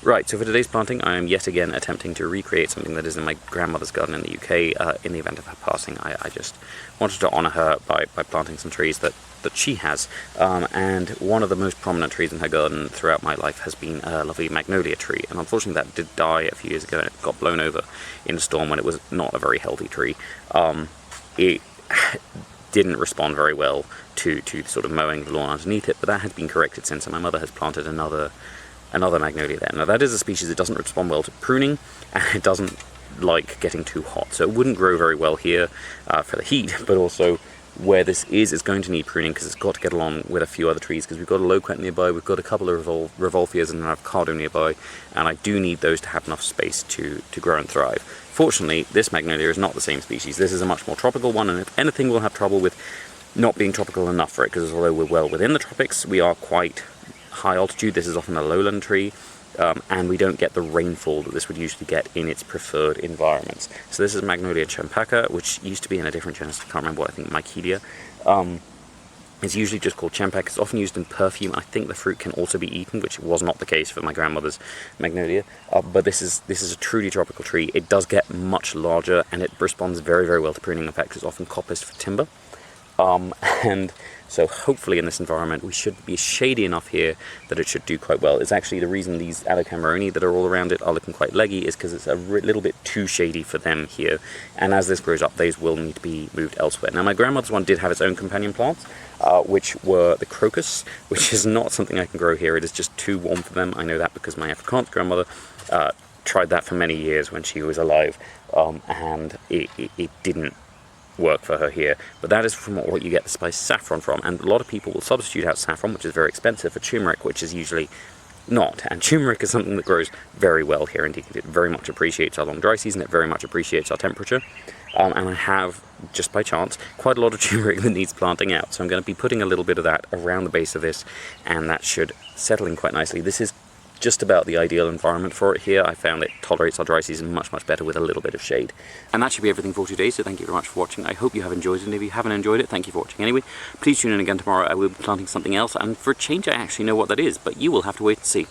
Right, so for today's planting, I am yet again attempting to recreate something that is in my grandmother's garden in the UK. In the event of her passing, I just wanted to honour her by planting some trees that she has. And one of the most prominent trees in her garden throughout my life has been a lovely magnolia tree. And unfortunately that did die a few years ago, and it got blown over in a storm when it was not a very healthy tree. It didn't respond very well to sort of mowing the lawn underneath it, but that has been corrected since, and my mother has planted another magnolia there. Now that is a species that doesn't respond well to pruning, and it doesn't like getting too hot, so it wouldn't grow very well here for the heat, but also where this is going to need pruning because it's got to get along with a few other trees, because we've got a loquat nearby, we've got a couple of Revolfias and an Avocados nearby, and I do need those to have enough space to grow and thrive. Fortunately, this magnolia is not the same species. This is a much more tropical one, and if anything, we'll have trouble with not being tropical enough for it, because although we're well within the tropics, we are quite high altitude. This is often a lowland tree, and we don't get the rainfall that this would usually get in its preferred environments. So this is Magnolia champaka, which used to be in a different genus, I can't remember what, I think Mycelia. It's usually just called champak. It's often used in perfume. I think the fruit can also be eaten, which was not the case for my grandmother's magnolia. But this is a truly tropical tree. It does get much larger, and it responds very, very well to pruning. In fact, it's often coppiced for timber. And so hopefully in this environment we should be shady enough here that it should do quite well. It's actually the reason these Aloidendron that are all around it are looking quite leggy is because it's a little bit too shady for them here, and as this grows up these will need to be moved elsewhere. Now my grandmother's one did have its own companion plants, which were the crocus, which is not something I can grow here. It is just too warm for them. I know that because my Afrikaans grandmother tried that for many years when she was alive, and it didn't work for her here. But that is from what you get the spice saffron from, and a lot of people will substitute out saffron, which is very expensive, for turmeric, which is usually not. And turmeric is something that grows very well here indeed. It very much appreciates our long dry season, it very much appreciates our temperature, and I have, just by chance, quite a lot of turmeric that needs planting out, so I'm going to be putting a little bit of that around the base of this, and that should settle in quite nicely. This is just about the ideal environment for it here. I found it tolerates our dry season much better with a little bit of shade. And that should be everything for today, so thank you very much for watching. I hope you have enjoyed it, and if you haven't enjoyed it, thank you for watching anyway. Please tune in again tomorrow. I will be planting something else, and for a change I actually know what that is, but you will have to wait and see.